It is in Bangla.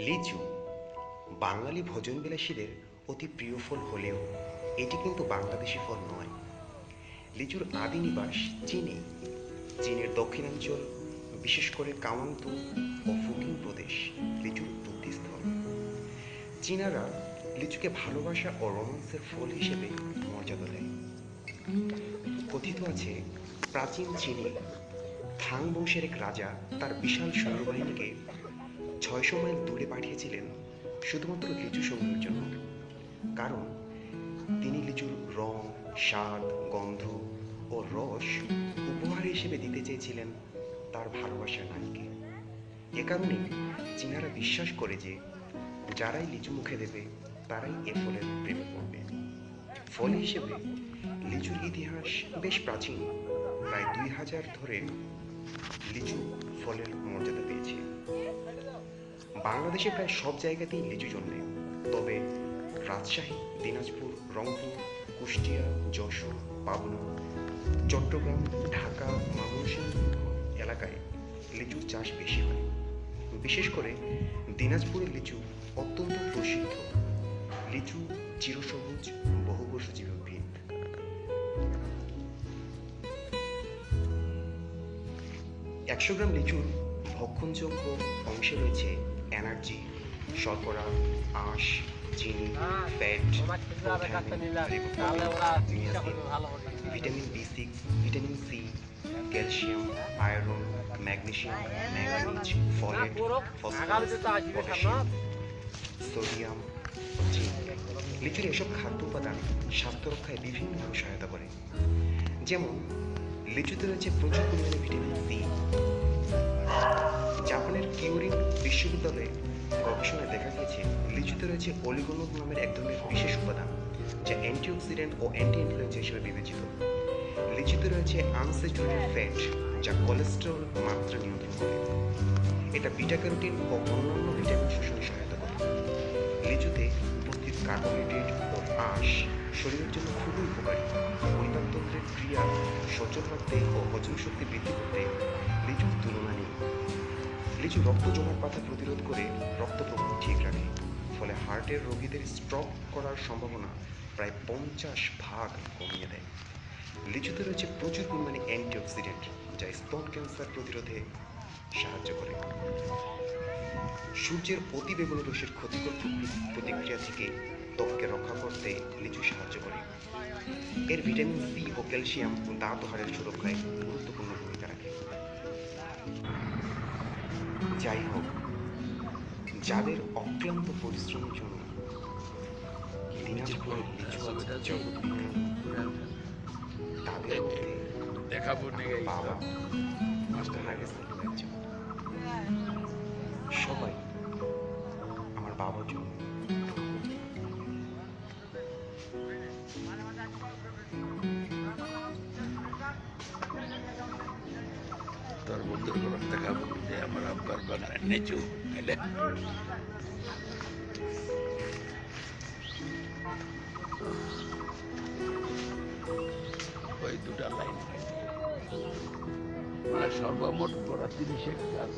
লিচু বাঙালি ভোজনবিলাসীদের অতি প্রিয় ফল হলেও এটি কিন্তু বাংলাদেশি ফল নয়। লিচুর আদি নিবাস চীনে। চীনের দক্ষিণাঞ্চল, বিশেষ করে কাওয়ান্তু ও ফুকিং প্রদেশ লিচুর উৎপত্তিস্থল। চীনারা লিচুকে ভালোবাসা ও রোমান্সের ফল হিসেবে মর্যাদা দেয়। কথিত আছে, প্রাচীন চীনে থাং বংশের এক রাজা তার বিশাল সৈন্যবাহিনীকে 600 মাইল দূরে পাঠিয়েছিলেন শুধুমাত্র লিচু সংগ্রহের জন্য। কারণ তিনি লিচুর রং, স্বাদ, গন্ধ ও রস উপহার হিসেবে দিতে চেয়েছিলেন তার ভালোবাসার নারীকে। এ কারণে চীনারা বিশ্বাস করে যে যারাই লিচু মুখে দেবে তারাই এ ফলের প্রেমে পড়বে। ফল হিসেবে লিচুর ইতিহাস বেশ প্রাচীন। প্রায় 2000 ধরে লিচু ফলের মর্যাদা পেয়েছে। বাংলাদেশে প্রায় সব জায়গাতেই লিচু জন্মে, তবে রাজশাহী, দিনাজপুর, রংপুর, কুষ্টিয়া, যশোর, পাবনা, চট্টগ্রাম, ঢাকা, ময়মনসিংহ এলাকায় লিচুর চাষ বেশি হয়। বিশেষ করে দিনাজপুরের লিচু অত্যন্ত প্রসিদ্ধ। লিচু চিরসবুজ, বহুবর্ষজীবী উদ্ভিদ। 100 গ্রাম লিচুর ভক্ষণযোগ্য অংশে রয়েছে এনার্জি, শর্করা, আঁশ, চিনি, fat, vitamin B six, vitamin C, calcium, iron, magnesium, manganese, folate, phosphorus, potassium, sodium, zinc. লিচুর এসব খাদ্য উপাদান স্বাস্থ্য রক্ষায় বিভিন্নভাবে সহায়তা করে। যেমন লিচুতে রয়েছে প্রচুর পরিমাণে ভিটামিন সি। জাপানের কিউরিং বিশ্ববিদ্যালয়ে গবেষণায় দেখা গিয়েছে লিচুতে রয়েছে অলিগোনল নামের এক ধরনের বিশেষ উপাদান, যা অ্যান্টিঅক্সিডেন্ট ও অ্যান্টি ইনফ্লুয়েঞ্জা হিসেবে বিবেচিত। লিচুতে রয়েছে আনস্যাচুরেটেড ফ্যাট, যা কোলেস্টেরল মাত্রা নিয়ন্ত্রণ করে। এটা বিটা ক্যারোটিন ও অন্যান্য ভিটামিন শোষণে সহায়তা করে। লিচুতে উপস্থিত কার্বোহাইড্রেট ও আঁশ শরীরের জন্য খুবই উপকারী। পরিপাকতন্ত্রের ক্রিয়া সচল রাখতে ও হজম শক্তি বৃদ্ধি করতে লিচুর তুলনা নেই। লিচু রক্ত জমাট বাঁধা প্রতিরোধ করে রক্ত প্রবাহ ঠিক রাখে। ফলে হার্টের রোগীদের স্ট্রোক করার সম্ভাবনা প্রায় 50% কমিয়ে দেয়। লিচুতে রয়েছে প্রচুর পরিমাণে অ্যান্টিঅক্সিডেন্ট, যা স্তন ক্যান্সার প্রতিরোধে সাহায্য করে। সূর্যের অতিবেগুনি রশ্মির ক্ষতিকর প্রতিক্রিয়া থেকে ত্বককে রক্ষা করতে লিচু সাহায্য করে। এর ভিটামিন সি ও ক্যালসিয়াম দাঁত ও হাড়ের সুরক্ষায় গুরুত্বপূর্ণ ভূমিকা রাখে। যাই হোক, যাদের অক্লান্ত পরিশ্রমের জন্য দিনাজপুরের লিচু আছে জগৎ বিখ্যাত, তাদের মধ্যে বাবা একজন। সবাই আমার বাবার জন্য তোর বন্ধুর ঘর দেখাবো যে আমার আব্বার বাগানের নিচু এলে ওই দুটা লাইন মানে সর্বমোট 30 গাছ।